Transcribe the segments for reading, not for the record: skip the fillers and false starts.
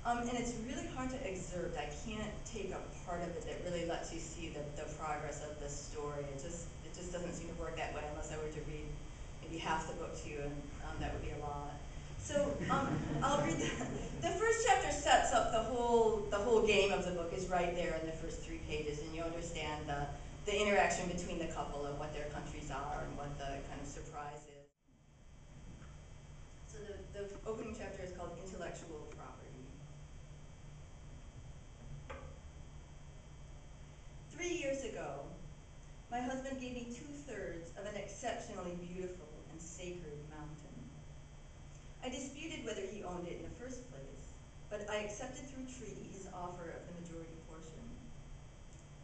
And it's really hard to excerpt. I can't take a part of it that really lets you see the progress of the story. It just doesn't seem to work that way unless I were to read maybe half the book to you, and that would be a lot. So I'll read the first chapter sets up the whole game of the book is right there in the first 3 pages, and you understand the interaction between the couple and what their countries are and what the kind of surprise is. So the opening chapter is called Intellectual Property. 3 years ago, my husband gave me 2/3 of an exceptionally beautiful and sacred mountain. I disputed whether he owned it in the first place, but I accepted through treaty his offer of the majority portion.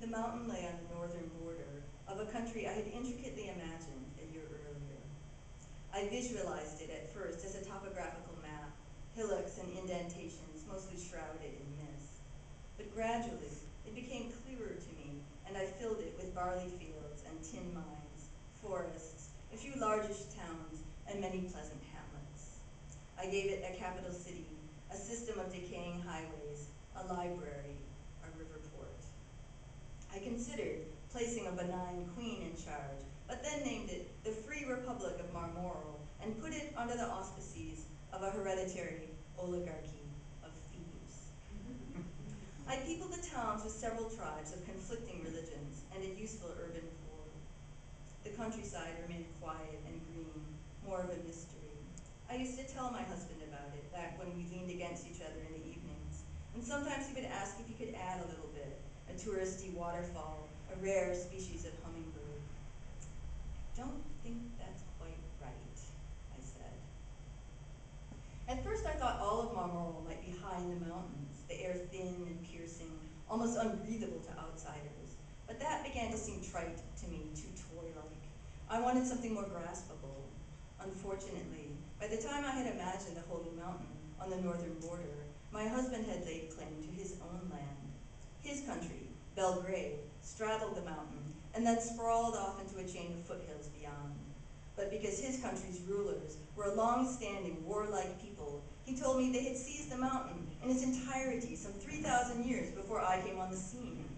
The mountain lay on the northern border of a country I had intricately imagined a year earlier. I visualized it at first as a topographical map, hillocks and indentations mostly shrouded in mist. But gradually, it became clearer to me, and I filled it with barley fields and tin mines, forests, a few largish towns, and many pleasant hamlets. I gave it a capital city, a system of decaying highways, a library, a river port. I considered placing a benign queen in charge, but then named it the Free Republic of Marmoral and put it under the auspices of a hereditary oligarchy of thieves. I peopled the towns with several tribes of conflicting religions and a useful urban core. The countryside remained quiet and green, more of a mystery. I used to tell my husband about it back when we leaned against each other in the evenings, and sometimes he would ask if he could add a little bit, a touristy waterfall, a rare species of hummingbird. I don't think that's quite right, I said. At first I thought all of Marmoral might be high in the mountains, the air thin and piercing, almost unbreathable to outsiders. But that began to seem trite to me, too toy-like. I wanted something more graspable. Unfortunately, by the time I had imagined the Holy Mountain on the northern border, my husband had laid claim to his own land. His country, Belgrade, straddled the mountain and then sprawled off into a chain of foothills beyond. But because his country's rulers were a long-standing, warlike people, he told me they had seized the mountain in its entirety some 3,000 years before I came on the scene.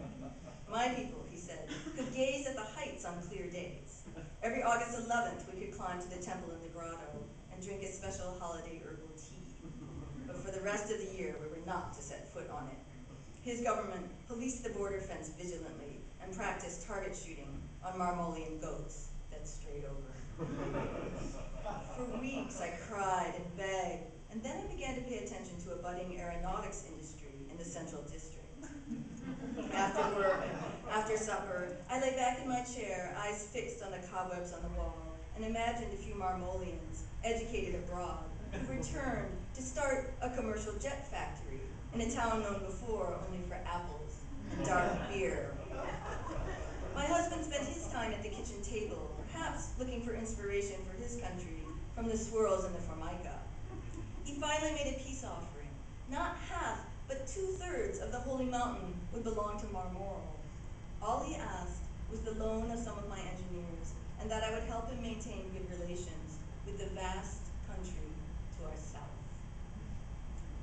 My people, he said, could gaze at the heights on clear days. Every August 11th, we could climb to the temple in the grotto and drink a special holiday herbal tea. But for the rest of the year, we were not to set foot on it. His government policed the border fence vigilantly and practiced target shooting on Marmolian goats that strayed over. For weeks, I cried and begged, and then I began to pay attention to a budding aeronautics industry in the Central District. After work, after supper, I lay back in my chair, eyes fixed on the cobwebs on the wall, and imagined a few Marmolians, educated abroad, who returned to start a commercial jet factory in a town known before only for apples and dark beer. My husband spent his time at the kitchen table, perhaps looking for inspiration for his country from the swirls in the Formica. He finally made a peace offering. Not half, but 2/3 of the Holy Mountain would belong to Marmoral. All he asked was the loan of some of my engineers, and that I would help him maintain good relations with the vast country to our south.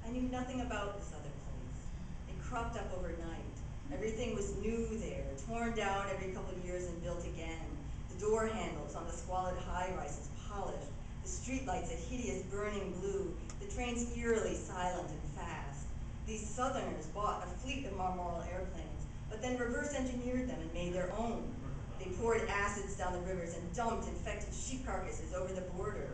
I knew nothing about this other place. It cropped up overnight. Everything was new there, torn down every couple of years and built again. The door handles on the squalid high-rises polished, the streetlights a hideous burning blue, the trains eerily silent and fast. These southerners bought a fleet of Marmoral airplanes, but then reverse-engineered them and made their own. They poured acids down the rivers and dumped infected sheep carcasses over the border.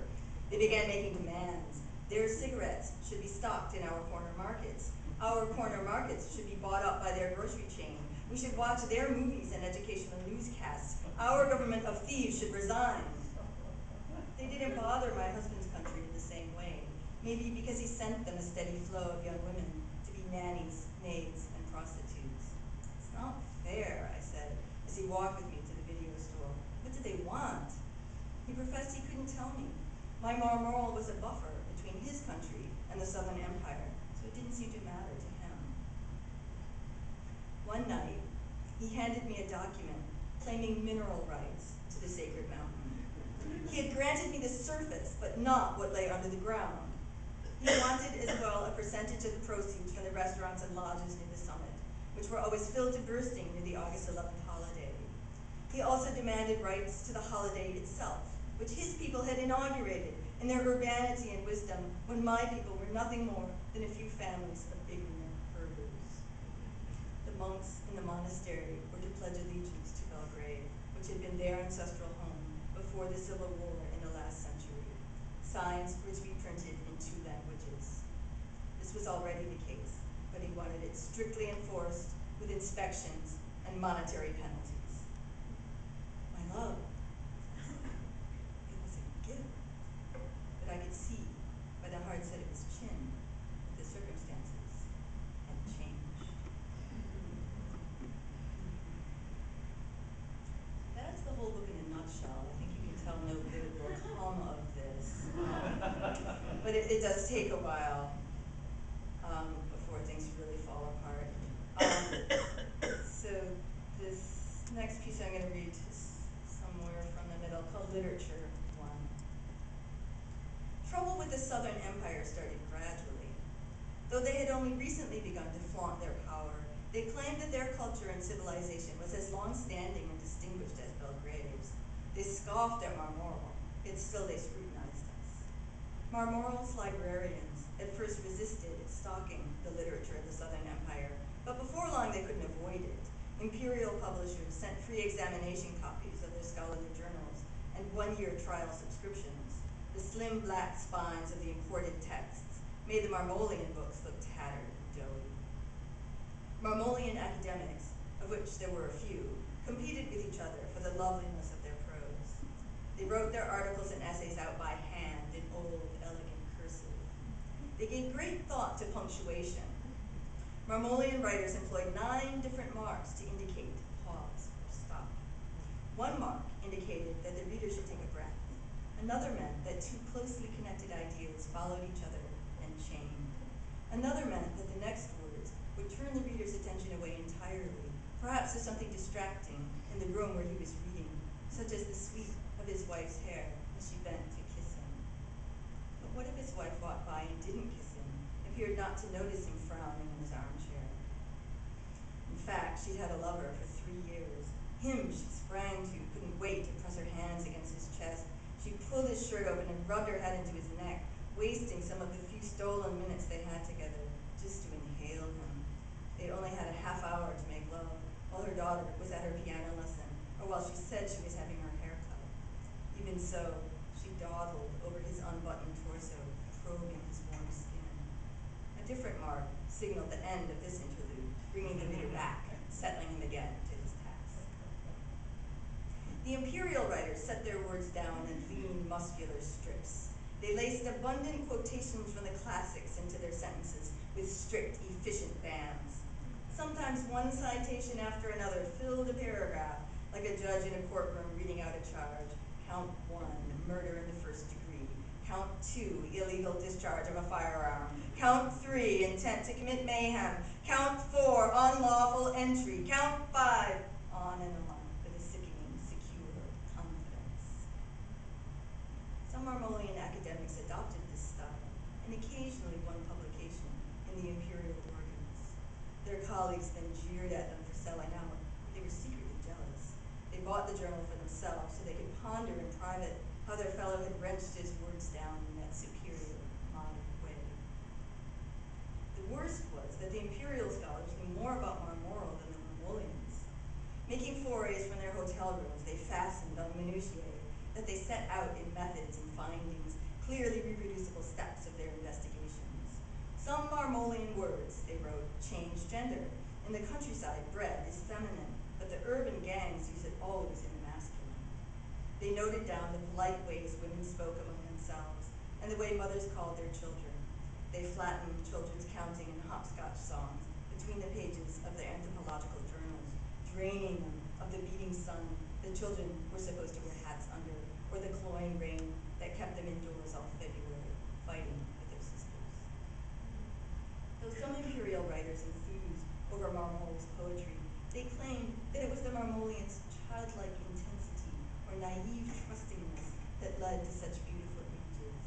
They began making demands. Their cigarettes should be stocked in our corner markets. Our corner markets should be bought up by their grocery chain. We should watch their movies and educational newscasts. Our government of thieves should resign. They didn't bother my husband's country in the same way, maybe because he sent them a steady flow of young women to be nannies, maids, and prostitutes. It's not fair, I said, as he walked with me to the video store. What did they want? He professed he couldn't tell me. My Marmoral was a buffer between his country and the Southern Empire, so it didn't seem to matter to him. One night, he handed me a document claiming mineral rights to the sacred mountain. He had granted me the surface, but not what lay under the ground. He wanted as well a percentage of the proceeds from the restaurants and lodges near the summit, which were always filled to bursting near the August 11th holiday. He also demanded rights to the holiday itself, which his people had inaugurated in their urbanity and wisdom when my people were nothing more than a few families of ignorant herders. The monks in the monastery were to pledge allegiance to Belgrade, which had been their ancestral home before the Civil War in the last century. Signs were to be printed in 2 languages. This was already the case, but he wanted it strictly enforced with inspections and monetary penalties. My love, it was a gift, but I could see by the hard set of his chin that the circumstances had changed. That's the whole book in a nutshell. I think you can tell no good will come of this. But it does take a while before things really fall apart. So this next piece I'm going to read is somewhere from the middle, called Literature 1. Trouble with the Southern Empire started gradually. Though they had only recently begun to flaunt their power, they claimed that their culture and civilization was as long-standing and distinguished as Belgrade's. They scoffed at Marmoral, yet still they scrutinized us. Marmoral's librarians at first resisted stalking the literature of the Southern Empire, but before long they couldn't avoid it. Imperial publishers sent free examination copies of their scholarly journals and 1-year trial subscriptions. The slim black spines of the imported texts made the Marmolian books look tattered and doughy. Marmolian academics, of which there were a few, competed with each other for the loveliness of their prose. They wrote their articles and essays out by hand in old, elegant cursive. They gave great thought to punctuation. Marmolian writers employed 9 different marks to indicate pause or stop. One mark indicated that the reader should take a breath. Another meant that 2 closely connected ideas followed each other and chained. Another meant that the next words would turn the reader's attention away entirely, perhaps to something distracting in the room where he was reading, such as the sweep of his wife's hair as she bent to kiss him. But what if his wife walked by and didn't kiss him, appeared not to notice him frowning in his armchair? In fact, she'd had a lover for 3 years. Him she sprang to, couldn't wait to press her hands against his chest. She pulled his shirt open and rubbed her head into his neck, wasting some of the few stolen minutes they had together just to inhale him. They'd only had a half hour to make love, while her daughter was at her piano lesson, or while she said she was having her hair cut. Even so, she dawdled over his unbuttoned torso, probing his warm skin. A different mark signaled the end of this interlude, bringing the reader back, settling him again to his task. The imperial writers set their words down in lean, muscular strips. They laced abundant quotations from the classics into their sentences with strict, efficient bands. Sometimes one citation after another filled a paragraph, like a judge in a courtroom reading out a charge. Count 1, murder in the 1st degree. Count 2, illegal discharge of a firearm. Count 3, intent to commit mayhem. Count 4, unlawful entry. Count 5, on and on, with a sickening, secure confidence. Some Marmolian academics adopted this style, and occasionally won publication in the imperial organs. Their colleagues then jeered at them for selling out. They were secretly jealous. They bought the journal for themselves so they could ponder in private how their fellow had wrenched his words down in that superior, modern way. The worst was that the imperial scholars knew more about Marmoral than the Marmolians. Making forays from their hotel rooms, they fastened on minutiae that they set out in methods and findings, clearly reproducible steps of their investigations. Some Marmolian words, they wrote, change gender. In the countryside, bread is feminine, but the urban gangs use it always in the masculine. They noted down the polite ways women spoke among themselves and the way mothers called their children. They flattened children's counting and hopscotch songs between the pages of their anthropological journals, draining them of the beating sun the children were supposed to wear hats under, or the cloying rain that kept them indoors all February, fighting with their sisters. Though some imperial writers enthused over Marmol's poetry, they claimed that it was the Marmolians' childlike intensity or naive trustingness that led to such beautiful images.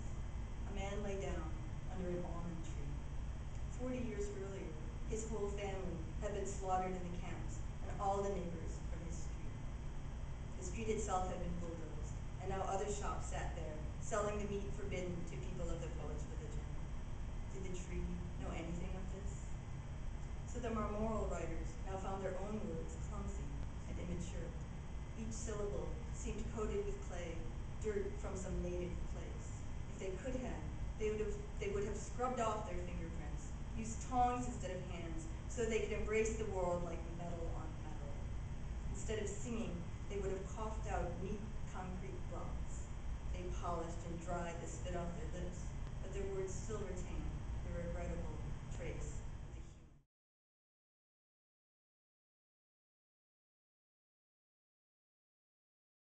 A man lay down under an almond tree. his whole family had been slaughtered in the camps, and all the neighbors from his street. The street itself had been bulldozed, and now other shops sat there, selling the meat forbidden to people of the poet's religion. Did the tree know anything of this? So the marmoral writers now found their own words clumsy and immature. Each syllable seemed coated with clay, dirt from some native place. If they could have, they would have scrubbed off their fingerprints, used tongs instead of hands, so they could embrace the world like metal on metal. Instead of singing, they would have coughed out neat concrete blocks. They polished and dried the spit off their lips, but their words still retain the regrettable trace